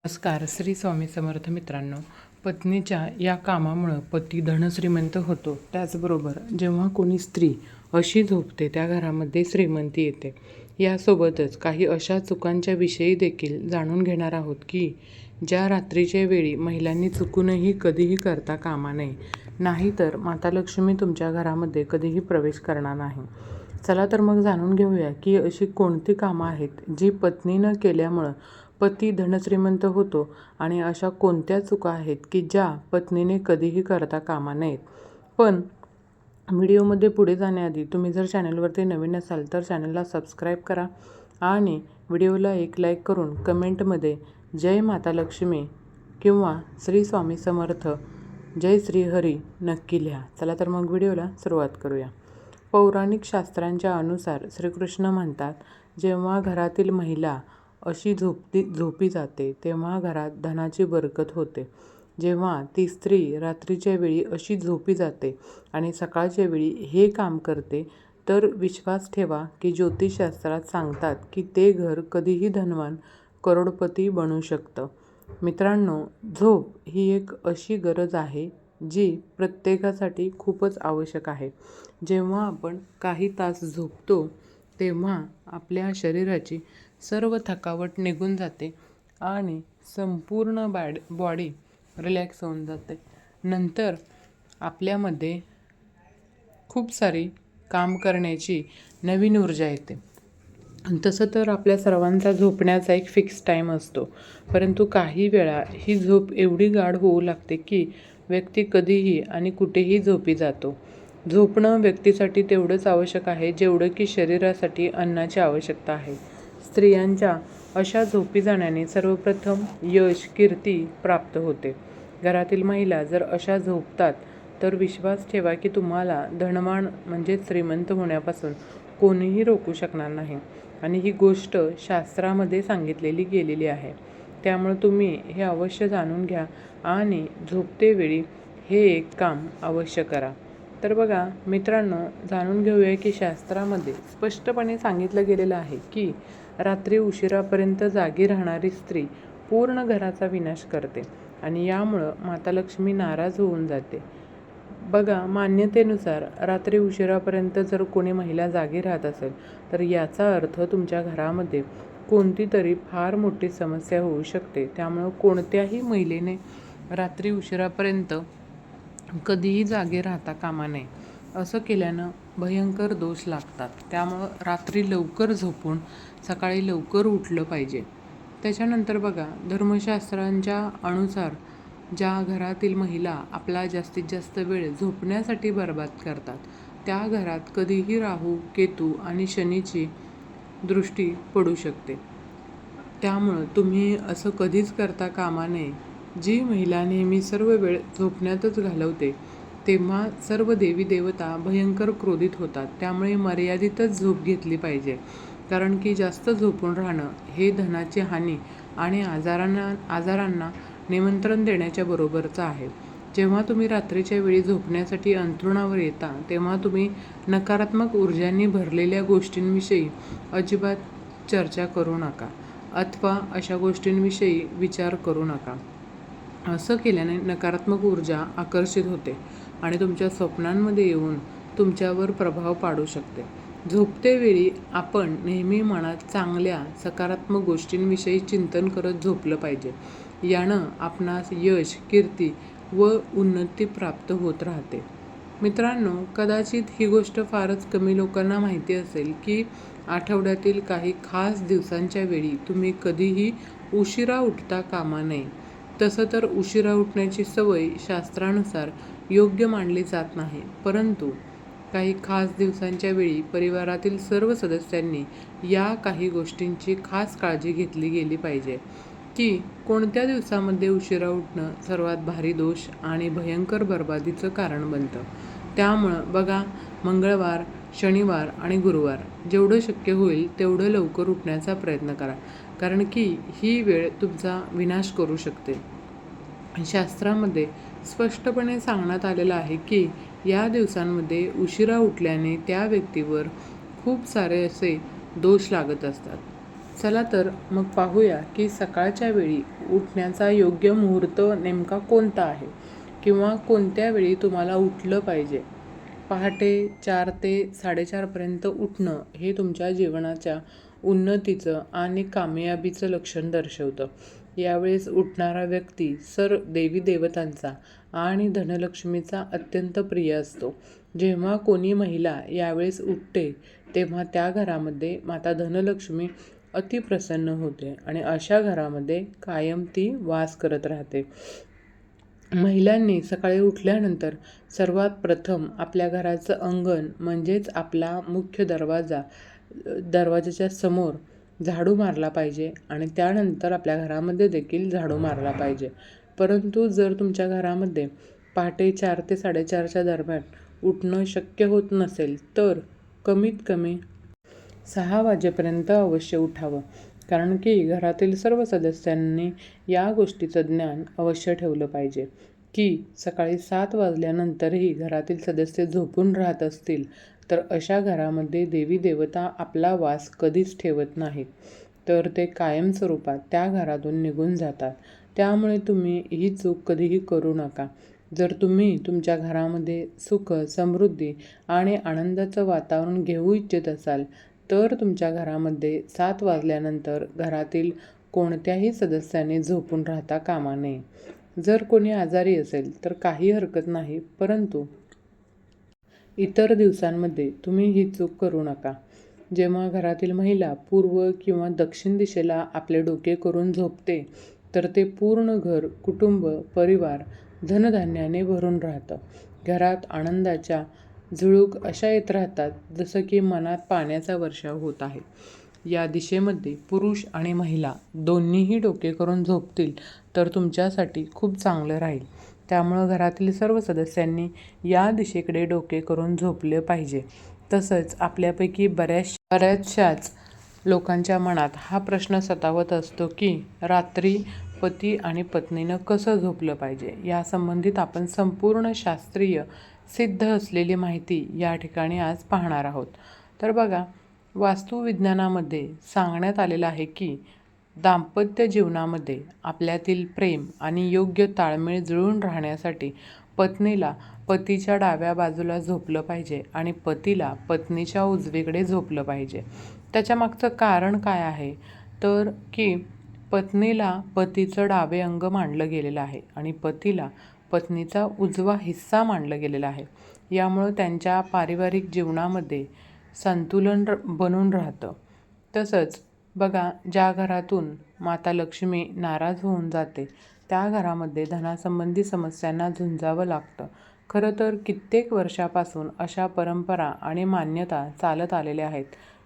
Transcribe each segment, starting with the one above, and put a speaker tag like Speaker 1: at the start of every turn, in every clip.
Speaker 1: नमस्कार. श्री स्वामी समर्थ मित्रांनो. पत्नीच्या या कामामुळं पती धनश्रीमंत होतो. त्याचबरोबर जेव्हा कोणी स्त्री अशी झोपते त्या घरामध्ये श्रीमंती येते. यासोबतच काही अशा चुकांच्या विषयी देखील जाणून घेणार आहोत की ज्या रात्रीच्या वेळी महिलांनी चुकूनही कधीही करता कामा नये. नाहीतर माता लक्ष्मी तुमच्या घरामध्ये कधीही प्रवेश करणार नाही. चला तर मग जाणून घेऊया की अशी कोणती कामं आहेत जी पत्नीनं केल्यामुळं पती धनश्रीमंत होतो आणि अशा कोणत्या चुका आहेत की ज्या पत्नीने कधीही करता कामा नयेत. पण व्हिडिओमध्ये पुढे जाण्याआधी तुम्ही जर चॅनलवरती नवीन असाल तर चॅनलला सबस्क्राईब करा आणि व्हिडिओला एक लाईक करून कमेंटमध्ये जय माता लक्ष्मी किंवा श्री स्वामी समर्थ, जय श्री हरी नक्की लिहा. चला तर मग व्हिडिओला सुरुवात करूया. पौराणिक शास्त्रांच्या अनुसार श्रीकृष्ण म्हणतात, जेव्हा घरातील महिला अशी झोपी जाते तेव्हा घरात धनाची बरकत होते. जेव्हा ती स्त्री रात्रीच्या वेळी अशी झोपी जाते आणि सकाळच्या वेळी हे काम करते तर विश्वास ठेवा की ज्योतिषशास्त्रात सांगतात की ते घर कधीही धनवान करोडपती बनू शकतं. मित्रांनो, झोप ही एक अशी गरज आहे जी प्रत्येकासाठी खूपच आवश्यक आहे. जेव्हा आपण काही तास झोपतो तेव्हा आपल्या शरीराची सर्व थकावट निघून जाते आणि संपूर्ण बॉडी रिलॅक्स होऊन जाते. नंतर आपल्यामध्ये खूप सारी काम करण्याची नवीन ऊर्जा येते. तसं तर आपल्या सर्वांचा झोपण्याचा एक फिक्स टाईम असतो, परंतु काही वेळा ही झोप एवढी गाढ होऊ लागते की व्यक्ती कधीही आणि कुठेही झोपी जातो. झोपणं व्यक्तीसाठी तेवढंच आवश्यक आहे जेवढं की शरीरासाठी अन्नाची आवश्यकता आहे. स्त्रियांच्या अशा झोपी जाण्याने सर्वप्रथम यश, कीर्ती प्राप्त होते. घरातील महिला जर अशा झोपतात तर विश्वास ठेवा की तुम्हाला धनवान म्हणजेच श्रीमंत होण्यापासून कोणीही रोखू शकणार नाही आणि ही गोष्ट शास्त्रामध्ये सांगितलेली गेलेली आहे. त्यामुळे तुम्ही हे अवश्य जाणून घ्या आणि झोपतेवेळी हे एक काम अवश्य करा. तर बघा मित्रांनो, जाणून घेऊया की शास्त्रामध्ये स्पष्टपणे सांगितलं गेलेलं आहे की रात्री उशिरापर्यंत जागी राहणारी स्त्री पूर्ण घराचा विनाश करते आणि यामुळं माता लक्ष्मी नाराज होऊन जाते. बघा, मान्यतेनुसार रात्री उशिरापर्यंत जर कोणी महिला जागी राहत असेल तर याचा अर्थ तुमच्या घरामध्ये कोणती तरी फार मोठी समस्या होऊ शकते. त्यामुळं कोणत्याही महिलेने रात्री उशिरापर्यंत कधीही जागे राहता कामा नये. असं केल्यानं भयंकर दोष लागतात. त्यामुळं रात्री लवकर झोपून सकाळी लवकर उठलं पाहिजे. त्याच्यानंतर बघा, धर्मशास्त्रांच्या अनुसार ज्या घरातील महिला आपला जास्तीत जास्त वेळ झोपण्यासाठी बर्बाद करतात त्या घरात कधीही राहू, केतू आणि शनीची दृष्टी पडू शकते. त्यामुळं तुम्ही असं कधीच करता कामा नये. जी महिला नेहमी सर्व वेळ झोपण्यातच घालवते तेव्हा सर्व देवी देवता भयंकर क्रोधित होतात. त्यामुळे मर्यादितच झोप घेतली पाहिजे, कारण की जास्त झोपून राहणं हे धनाची हानी आणि आजारांना निमंत्रण देण्याच्या बरोबरचं आहे. जेव्हा तुम्ही रात्रीच्या वेळी झोपण्यासाठी अंथरुणावर येता तेव्हा तुम्ही नकारात्मक ऊर्जांनी भरलेल्या गोष्टींविषयी अजिबात चर्चा करू नका अथवा अशा गोष्टींविषयी विचार करू नका. असं केल्याने नकारात्मक ऊर्जा आकर्षित होते आणि तुमच्या स्वप्नांमध्ये येऊन तुमच्यावर प्रभाव पाडू शकते. झोपतेवेळी आपण नेहमी मनात चांगल्या सकारात्मक गोष्टींविषयी चिंतन करत झोपलं पाहिजे. यानं आपणास यश, कीर्ती व उन्नती प्राप्त होत राहते. मित्रांनो, कदाचित ही गोष्ट फारच कमी लोकांना माहिती असेल की आठवड्यातील काही खास दिवसांच्या वेळी तुम्ही कधीही उशिरा उठता कामा नये. तसं तर उशिरा उठण्याची सवय शास्त्रानुसार योग्य मानली जात नाही, परंतु काही खास दिवसांच्या वेळी परिवारातील सर्व सदस्यांनी या काही गोष्टींची खास काळजी घेतली गेली पाहिजे की कोणत्या दिवसामध्ये उशिरा उठणं सर्वात भारी दोष आणि भयंकर बर्बादीचं कारण बनतं. त्यामुळं बघा, मंगळवार, शनिवार आणि गुरुवार जेवढं शक्य होईल तेवढं लवकर उठण्याचा प्रयत्न करा, कारण की ही वेळ तुमचा विनाश करू शकते. शास्त्रामध्ये स्पष्टपणे सांगण्यात आलेलं आहे की या दिवसांमध्ये उशिरा उठल्याने त्या व्यक्तीवर खूप सारे असे दोष लागत असतात. चला तर मग पाहूया की सकाळच्या वेळी उठण्याचा योग्य मुहूर्त नेमका कोणता आहे किंवा कोणत्या वेळी तुम्हाला उठलं पाहिजे. पहाटे 4 ते 4:30पर्यंत उठणं हे तुमच्या जीवनाच्या उन्नतीचं आणि कामयाबीचं लक्षण दर्शवतं. यावेळेस उठणारा व्यक्ती देवी देवतांचा आणि धनलक्ष्मीचा अत्यंत प्रिय असतो. जेव्हा कोणी महिला यावेळेस उठते तेव्हा त्या घरामध्ये माता धनलक्ष्मी अतिप्रसन्न होते आणि अशा घरामध्ये कायम ती वास करत राहते. महिलांनी सकाळी उठल्यानंतर सर्वात प्रथम आपल्या घराचं अंगण म्हणजेच आपला मुख्य दरवाजाच्या समोर झाडू मारला पाहिजे आणि त्यानंतर आपल्या घरामध्ये देखील झाडू मारला पाहिजे. परंतु जर तुमच्या घरामध्ये पहाटे 4 ते 4:30च्या दरम्यान उठणं शक्य होत नसेल तर कमीत कमी 6 वाजेपर्यंत अवश्य उठावं. कारण की घरातील सर्व सदस्यांनी या गोष्टीचं ज्ञान अवश्य ठेवलं पाहिजे की सकाळी 7 वाजल्यानंतरही घरातील सदस्य झोपून राहत असतील तर अशा घरामध्ये देवी देवता आपला वास कधीच ठेवत नाहीत, तर ते कायमस्वरूपात त्या घरातून निघून जातात. त्यामुळे तुम्ही ही चूक कधीही करू नका. जर तुम्ही तुमच्या घरामध्ये सुख, समृद्धी आणि आनंदाचं वातावरण घेऊ इच्छित असाल तर तुमच्या घरामध्ये 7 वाजल्यानंतर घरातील कोणत्याही सदस्याने झोपून राहता कामा नये. जर कोणी आजारी असेल तर काही हरकत नाही, परंतु इतर दिवसांमध्ये तुम्ही ही चूक करू नका. जेव्हा घरातील महिला पूर्व किंवा दक्षिण दिशेला आपले डोके करून झोपते तर ते पूर्ण घर, कुटुंब, परिवार धनधान्याने भरून राहतं. घरात आनंदाच्या झुळूक अशा येत राहतात जसं की मनात पाण्याचा वर्षाव होत आहे. या दिशेमध्ये पुरुष आणि महिला दोन्हीही डोके करून झोपतील तर तुमच्यासाठी खूप चांगलं राहील. त्यामुळं घरातील सर्व सदस्यांनी या दिशेकडे डोके करून झोपले पाहिजे. तसंच आपल्यापैकी बऱ्याचशाच लोकांच्या मनात हा प्रश्न सतावत असतो की रात्री पती आणि पत्नीनं कसं झोपलं पाहिजे. या संबंधित आपण संपूर्ण शास्त्रीय सिद्ध असलेली माहिती या ठिकाणी आज पाहणार आहोत. तर बघा, वास्तुविज्ञानामध्ये सांगण्यात आलेलं आहे की दाम्पत्य जीवनामध्ये आपल्यातील प्रेम आणि योग्य ताळमेळ जुळून राहण्यासाठी पत्नीला पतीच्या डाव्या बाजूला झोपलं पाहिजे आणि पतीला पत्नीच्या उजवीकडे झोपलं पाहिजे. त्याच्यामागचं कारण काय आहे तर की पत्नीला पतीचं डावे अंग मानलं गेलेलं आहे आणि पतीला पत्नीचा उजवा हिस्सा मानलं गेलेला आहे. यामुळं त्यांच्या पारिवारिक जीवनामध्ये संतुलन बनून राहतं. तसंच बघा, ज्या घरातून माता लक्ष्मी नाराज होऊन जाते त्या घरामध्ये धनासंबंधी समस्यांना झुंजावं लागतं. खरं तर कित्येक वर्षापासून अशा परंपरा आणि मान्यता चालत आलेल्या आहेत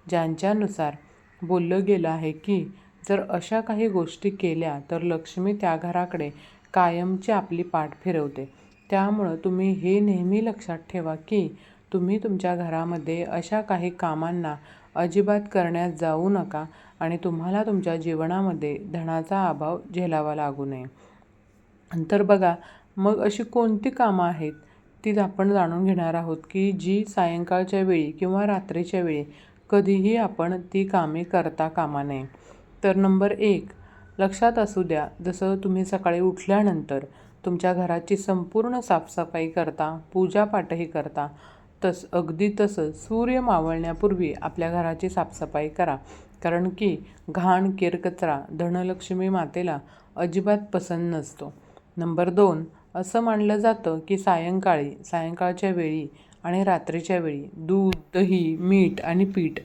Speaker 1: ज्यांच्यानुसार बोललं गेलं आहे की जर अशा काही गोष्टी केल्या तर लक्ष्मी त्या घराकडे कायमची आपली पाठ फिरवते. त्यामुळं तुम्ही हे नेहमी लक्षात ठेवा की तुम्ही तुमच्या घरामध्ये अशा काही कामांना अजिबात करण्यास जाऊ नका आणि तुम्हाला तुमच्या जीवनामध्ये धनाचा अभाव झेलावा लागू नये. तर बघा, मग अशी कोणती कामं आहेत ती आपण जाणून घेणार आहोत की जी सायंकाळच्या वेळी किंवा रात्रीच्या वेळी कधीही आपण ती कामे करता कामा नये. तर नंबर 1 लक्षात असू द्या, जसं तुम्ही सकाळी उठल्यानंतर तुमच्या घराची संपूर्ण साफसफाई करता, पूजापाठही करता, अगदी तसं सूर्य मावळण्यापूर्वी आपल्या घराची साफसफाई करा. कारण की घाण, केरकचरा धनलक्ष्मी मातेला अजिबात पसंत नसतो. नंबर 2 असं मानलं जातं की सायंकाळच्या वेळी आणि रात्रीच्या वेळी दूध, दही, मीठ आणि पीठ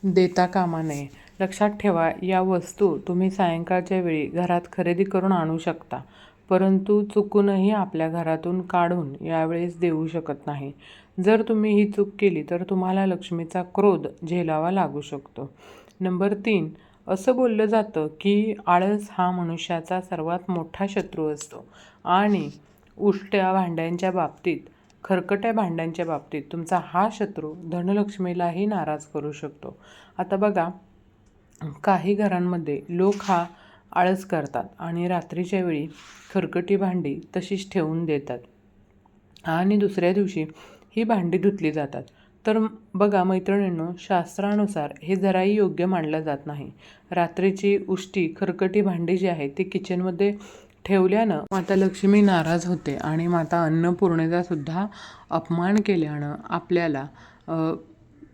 Speaker 1: देता कामा नये. लक्षात ठेवा, या वस्तू तुम्ही सायंकाळच्या वेळी घरात खरेदी करून आणू शकता, परंतु चुकूनही आपल्या घरातून काढून यावेळेस देऊ शकत नाही. जर तुम्ही ही चूक केली तर तुम्हाला लक्ष्मीचा क्रोध झेलावा लागू शकतो. नंबर 3 असं बोललं जातं की आळस हा मनुष्याचा सर्वात मोठा शत्रू असतो आणि उलट्या भांड्यांच्या बाबतीत, खरकट्या भांड्यांच्या बाबतीत तुमचा हा शत्रू धनलक्ष्मीलाही नाराज करू शकतो. आता बघा, काही घरांमध्ये लोक हा आळस करतात आणि रात्रीच्या वेळी खरकटी भांडी तशीच ठेवून देतात आणि दुसऱ्या दिवशी ही भांडी धुतली जातात. तर बघा मैत्रिणींनो, शास्त्रानुसार हे जराही योग्य मानलं जात नाही. रात्रीची उष्टी खरकटी भांडी जी आहेत ती किचनमध्ये ठेवल्यानं माता लक्ष्मी नाराज होते आणि माता अन्नपूर्णेचा सुद्धा अपमान केल्यानं आपल्याला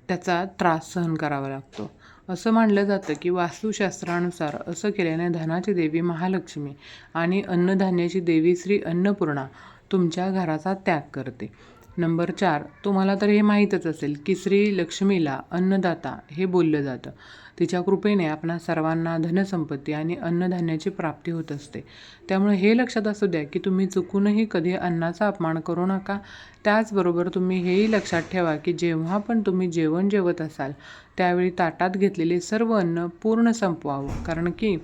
Speaker 1: त्याचा त्रास सहन करावा लागतो. असं मानलं जातं की वास्तुशास्त्रानुसार असं केल्याने धनाची देवी महालक्ष्मी आणि अन्नधान्याची देवी श्री अन्नपूर्णा तुमच्या घराचा त्याग करते. नंबर 4, तुम्हाला तर हे माहीतच असेल की श्री लक्ष्मीला अन्नदाता हे बोललं जातं. तिच्या कृपेने आपणा सर्वांना धनसंपत्ती आणि अन्नधान्याची प्राप्ती होत असते. त्यामुळे हे लक्षात असू द्या की तुम्ही चुकूनही कधी अन्नाचा अपमान करू नका. त्याचबरोबर तुम्ही हेही लक्षात ठेवा की जेव्हा पण तुम्ही जेवण जेवत असाल त्यावेळी ताटात घेतलेले सर्व अन्न पूर्ण संपवावं, कारण की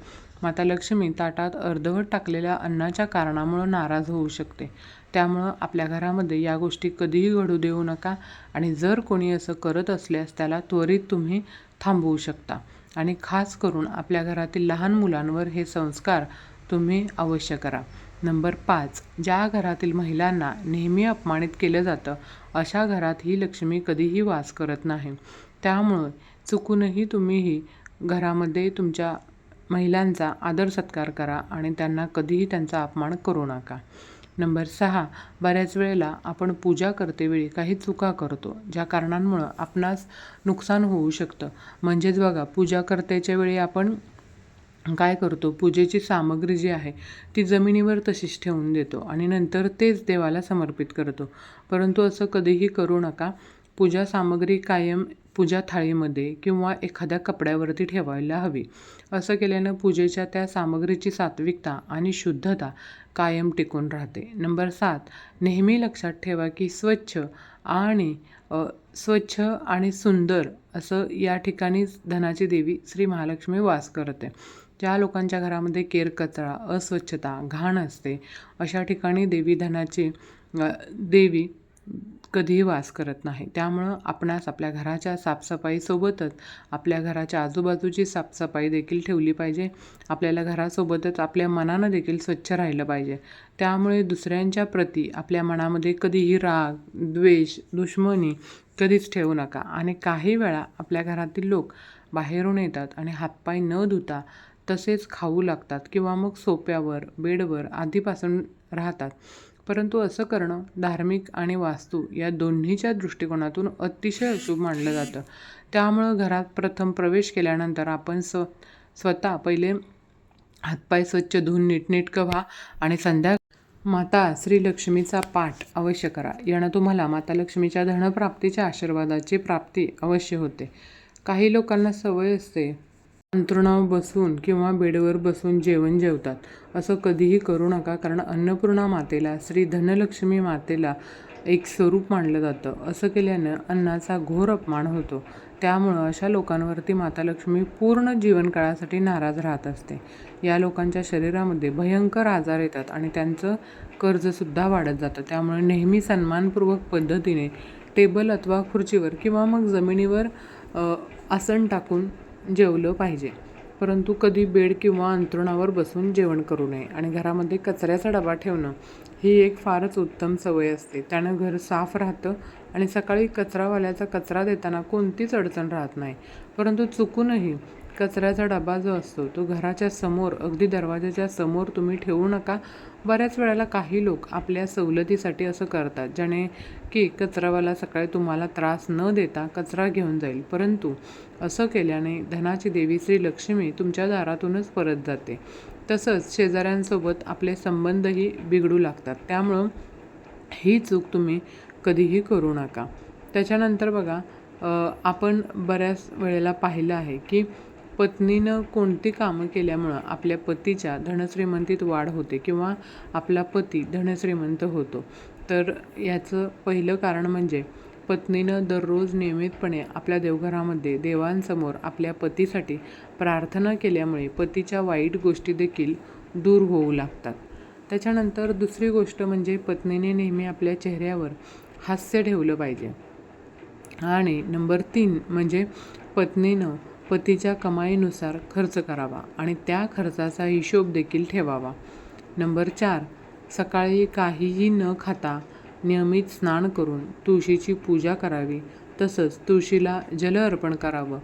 Speaker 1: माता लक्ष्मी ताटात अर्धवट टाकलेल्या अन्नाच्या कारणामुळं नाराज होऊ शकते. त्यामुळं आपल्या घरामध्ये या गोष्टी कधीही घडू देऊ नका आणि जर कोणी असं करत असल्यास त्याला त्वरित तुम्ही थांबवू शकता. आणि खास करून आपल्या घरातील लहान मुलांवर हे संस्कार तुम्ही अवश्य करा. नंबर 5, ज्या घरातील महिलांना नेहमी अपमानित केलं जातं अशा घरात ही लक्ष्मी कधीही वास करत नाही. त्यामुळं चुकूनही तुम्हीही घरामध्ये तुमच्या महिलांचा आदर सत्कार करा आणि त्यांना कधीही त्यांचा अपमान करू नका. नंबर 6, बऱ्याच वेळेला आपण पूजा करतेवेळी काही चुका करतो ज्या कारणांमुळं आपणास नुकसान होऊ शकतं. म्हणजेच बघा, पूजा करतेच्या वेळी आपण काय करतो, पूजेची सामग्री जी आहे ती जमिनीवर तशीच ठेवून देतो आणि नंतर तेच देवाला समर्पित करतो. परंतु असं कधीही करू नका. पूजा सामग्री कायम पूजा थाळीमध्ये किंवा एखाद्या कपड्यावरती ठेवायला हवी. असं केल्यानं पूजेच्या त्या सामग्रीची सात्विकता आणि शुद्धता कायम टिकून राहते. नंबर 7, नेहमी लक्षात ठेवा की स्वच्छ आणि सुंदर असं या ठिकाणी धनाची देवी श्री महालक्ष्मी वास करते. ज्या लोकांच्या घरामध्ये केरकचरा, अस्वच्छता, घाण असते अशा ठिकाणी देवी कधीही वास करत नाही. त्यामुळं आपणास आपल्या घराच्या साफसफाईसोबतच आपल्या घराच्या आजूबाजूची साफसफाई देखील ठेवली पाहिजे. आपल्याला घरासोबतच आपल्या मनानं देखील स्वच्छ राहिलं पाहिजे. त्यामुळे दुसऱ्यांच्या प्रती आपल्या मनामध्ये कधीही राग, द्वेष, दुश्मनी कधीच ठेवू नका. आणि काही वेळा आपल्या घरातील लोक बाहेरून येतात आणि हातपाय न धुता तसेच खाऊ लागतात किंवा मग सोफ्यावर, बेडवर आधीपासून राहतात. परंतु असं करणं धार्मिक आणि वास्तू या दोन्हीच्या दृष्टिकोनातून अतिशय अशुभ मानलं जातं. त्यामुळं घरात प्रथम प्रवेश केल्यानंतर आपण स्वतः पहिले हातपाय स्वच्छ धुवून नीटनेटकं व्हा आणि माता श्री लक्ष्मीचा पाठ अवश्य करा. यानं तुम्हाला माता लक्ष्मीच्या धनप्राप्तीच्या आशीर्वादाची प्राप्ती अवश्य होते. काही लोकांना सवय असते अंथरुणावर बसून किंवा बेडवर बसून जेवण जेवतात. असं कधीही करू नका, कारण अन्नपूर्णा मातेला, श्री धनलक्ष्मी मातेला एक स्वरूप मानलं जातं. असं केल्यानं अन्नाचा घोर अपमान होतो. त्यामुळं अशा लोकांवरती माता लक्ष्मी पूर्ण जीवनकाळासाठी नाराज राहत असते. या लोकांच्या शरीरामध्ये भयंकर आजार येतात आणि त्यांचं कर्जसुद्धा वाढत जातं. त्यामुळे नेहमी सन्मानपूर्वक पद्धतीने टेबल अथवा खुर्चीवर किंवा मग जमिनीवर आसन टाकून जेवलं पाहिजे. परंतु कधी बेड किंवा अंथरुणावर बसून जेवण करू नये. आणि घरामध्ये कचऱ्याचा डबा ठेवणं ही एक फारच उत्तम सवय असते. त्यानं घर साफ राहतं आणि सकाळी कचरावाल्याचा कचरा देताना कोणतीच अडचण राहत नाही. परंतु चुकूनही कचऱ्याचा डबा जो असतो तो घराच्या समोर, अगदी दरवाजाच्या समोर तुम्ही ठेवू नका. बऱ्याच वेळेला काही लोक आपल्या सवलतीसाठी असं करतात, ज्याने की कचरावाला सकाळी तुम्हाला त्रास न देता कचरा घेऊन जाईल. परंतु असं केल्याने धनाची देवी श्री लक्ष्मी तुमच्या दारातूनच परत जाते. तसंच शेजाऱ्यांसोबत आपले संबंधही बिघडू लागतात. त्यामुळं ही चूक तुम्ही कधीही करू नका. त्याच्यानंतर बघा, आपण बऱ्याच वेळेला पाहिलं आहे की पत्नीनं कोणती कामं केल्यामुळं आपल्या पतीच्या धनश्रीमंतीत वाढ होते किंवा आपला पती धनश्रीमंत होतो. तर याचं पहिलं कारण म्हणजे पत्नीनं दररोज नियमितपणे आपल्या देवघरामध्ये देवांसमोर आपल्या पतीसाठी प्रार्थना केल्यामुळे पतीच्या वाईट गोष्टी देखील दूर होऊ लागतात. त्याच्यानंतर दुसरी गोष्ट म्हणजे पत्नीने नेहमी आपल्या चेहऱ्यावर हास्य ठेवलं पाहिजे. आणि नंबर 3 म्हणजे पत्नीनं पतीच्या कमाईनुसार खर्च करावा आणि त्या खर्चाचा हिशोब देखील ठेवावा. नंबर 4, सकाळी काहीही न खाता नियमित स्नान करून तुळशीची पूजा करावी. तसंच तुळशीला जल अर्पण करावं.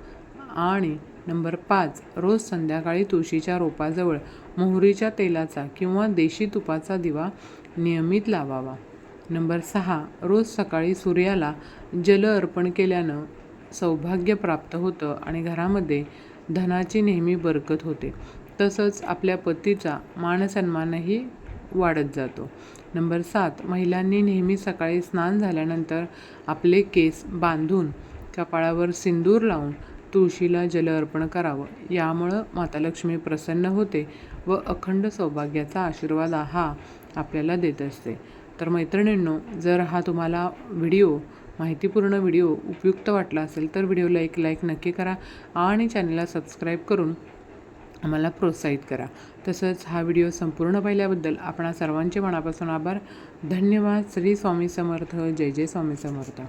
Speaker 1: आणि नंबर 5, रोज संध्याकाळी तुळशीच्या रोपाजवळ मोहरीच्या तेलाचा किंवा देशी तुपाचा दिवा नियमित लावावा. नंबर 6, रोज सकाळी सूर्याला जल अर्पण केल्यानं सौभाग्य प्राप्त होतं आणि घरामध्ये धनाची नेहमी बरकत होते. तसंच आपल्या पतीचा मानसन्मानही वाढत जातो. नंबर 7, महिलांनी नेहमी सकाळी स्नान झाल्यानंतर आपले केस बांधून कपाळावर सिंदूर लावून तुळशीला जल अर्पण करावं. यामुळं माता लक्ष्मी प्रसन्न होते व अखंड सौभाग्याचा आशीर्वाद हा आपल्याला देत असते. तर मैत्रिणींनो, जर हा तुम्हाला माहितीपूर्ण व्हिडिओ उपयुक्त वाटला असेल तर व्हिडिओला एक लाईक नक्की करा आणि चॅनलला सबस्क्राईब करून आम्हाला प्रोत्साहित करा. तसंच हा व्हिडिओ संपूर्ण पाहिल्याबद्दल आपणा सर्वांचे मनापासून आभार. धन्यवाद. श्री स्वामी समर्थ. जय जय स्वामी समर्थ.